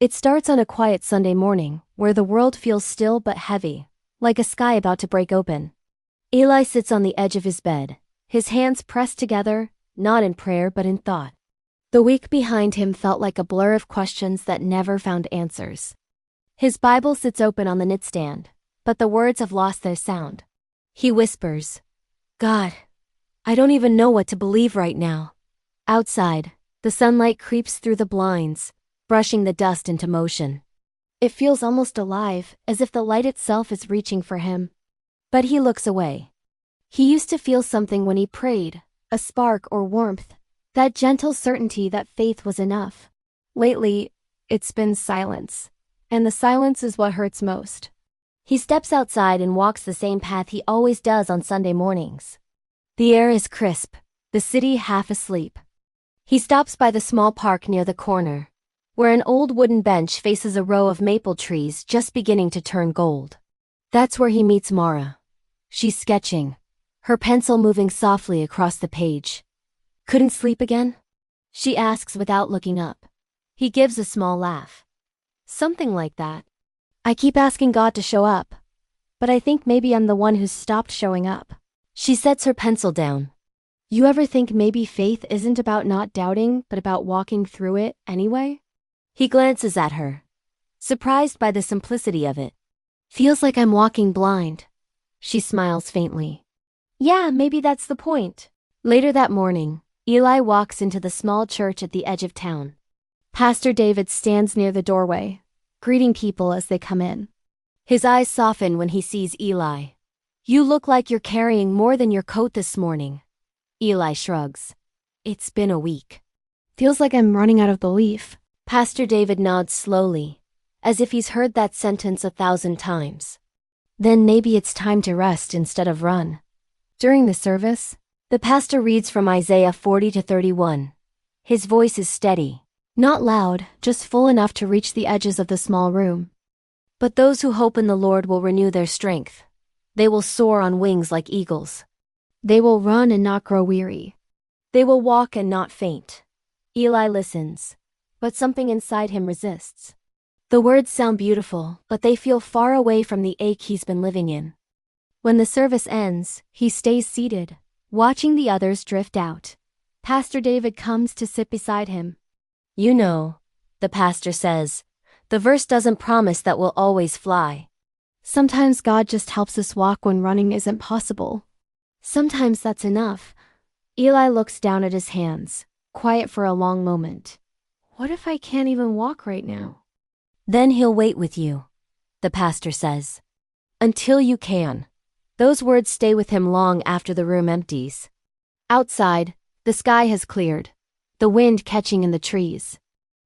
It starts on a quiet Sunday morning, where the world feels still but heavy, like a sky about to break open. Eli sits on the edge of his bed, his hands pressed together, not in prayer but in thought. The week behind him felt like a blur of questions that never found answers. His Bible sits open on the nightstand, but the words have lost their sound. He whispers, "God, I don't even know what to believe right now." Outside, the sunlight creeps through the blinds, brushing the dust into motion. It feels almost alive, as if the light itself is reaching for him. But he looks away. He used to feel something when he prayed, a spark or warmth, that gentle certainty that faith was enough. Lately, it's been silence, and the silence is what hurts most. He steps outside and walks the same path he always does on Sunday mornings. The air is crisp, the city half asleep. He stops by the small park near the corner, where an old wooden bench faces a row of maple trees just beginning to turn gold. That's where he meets Mara. She's sketching, her pencil moving softly across the page. "Couldn't sleep again?" she asks without looking up. He gives a small laugh. "Something like that. I keep asking God to show up, but I think maybe I'm the one who's stopped showing up." She sets her pencil down. "You ever think maybe faith isn't about not doubting, but about walking through it anyway?" He glances at her, surprised by the simplicity of it. "Feels like I'm walking blind." She smiles faintly. "Yeah, maybe that's the point." Later that morning, Eli walks into the small church at the edge of town. Pastor David stands near the doorway, greeting people as they come in. His eyes soften when he sees Eli. "You look like you're carrying more than your coat this morning." Eli shrugs. "It's been a week." "Feels like I'm running out of belief." Pastor David nods slowly, as if he's heard that sentence 1,000 times. "Then maybe it's time to rest instead of run." During the service, the pastor reads from Isaiah 40-31. His voice is steady, not loud, just full enough to reach the edges of the small room. "But those who hope in the Lord will renew their strength. They will soar on wings like eagles. They will run and not grow weary. They will walk and not faint." Eli listens, but something inside him resists. The words sound beautiful, but they feel far away from the ache he's been living in. When the service ends, he stays seated, watching the others drift out. Pastor David comes to sit beside him. "You know," the pastor says, "the verse doesn't promise that we'll always fly. Sometimes God just helps us walk when running isn't possible. Sometimes that's enough." Eli looks down at his hands, quiet for a long moment. "What if I can't even walk right now?" "Then he'll wait with you," the pastor says. "Until you can." Those words stay with him long after the room empties. Outside, the sky has cleared, the wind catching in the trees.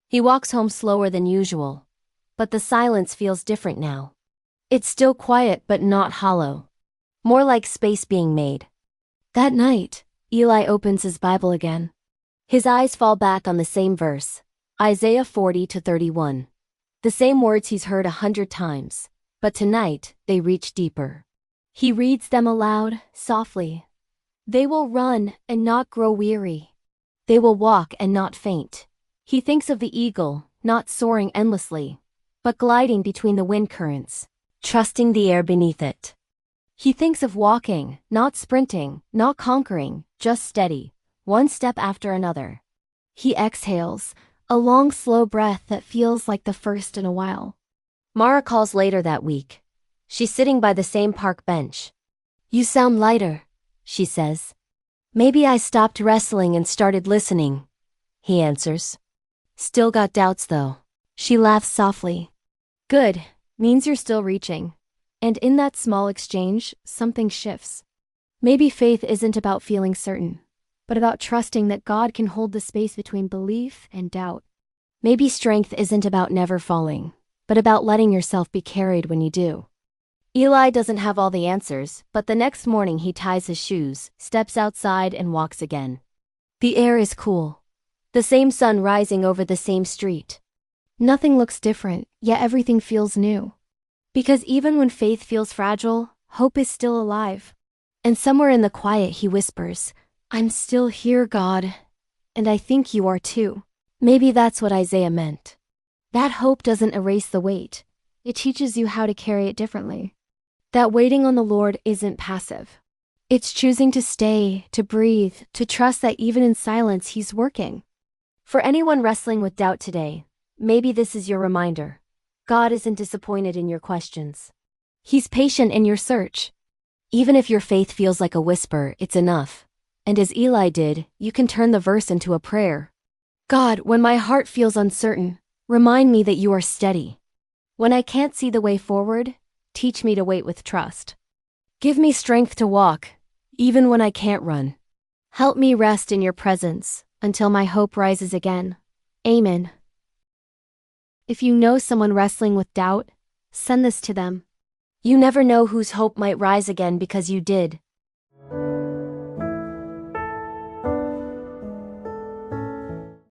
He walks home slower than usual, but the silence feels different now. It's still quiet but not hollow, more like space being made. That night, Eli opens his Bible again. His eyes fall back on the same verse, Isaiah 40-31. The same words he's heard 100 times, but tonight they reach deeper. He reads them aloud, softly. "They will run and not grow weary. They will walk and not faint." He thinks of the eagle, not soaring endlessly, but gliding between the wind currents, trusting the air beneath it. He thinks of walking, not sprinting, not conquering, just steady, one step after another. He exhales, a long, slow breath that feels like the first in a while. Mara calls later that week. She's sitting by the same park bench. "You sound lighter," she says. "Maybe I stopped wrestling and started listening," he answers. "Still got doubts though." She laughs softly. "Good, means you're still reaching." And in that small exchange, something shifts. Maybe faith isn't about feeling certain, but about trusting that God can hold the space between belief and doubt. Maybe strength isn't about never falling, but about letting yourself be carried when you do. Eli doesn't have all the answers, but the next morning he ties his shoes, steps outside and walks again. The air is cool. The same sun rising over the same street. Nothing looks different, yet everything feels new. Because even when faith feels fragile, hope is still alive. And somewhere in the quiet he whispers, "I'm still here, God. And I think you are too." Maybe that's what Isaiah meant. That hope doesn't erase the weight. It teaches you how to carry it differently. That waiting on the Lord isn't passive. It's choosing to stay, to breathe, to trust that even in silence He's working. For anyone wrestling with doubt today, maybe this is your reminder. God isn't disappointed in your questions. He's patient in your search. Even if your faith feels like a whisper, it's enough. And as Eli did, you can turn the verse into a prayer. God, when my heart feels uncertain, remind me that you are steady. When I can't see the way forward, teach me to wait with trust. Give me strength to walk, even when I can't run. Help me rest in your presence until my hope rises again. Amen. If you know someone wrestling with doubt, send this to them. You never know whose hope might rise again because you did.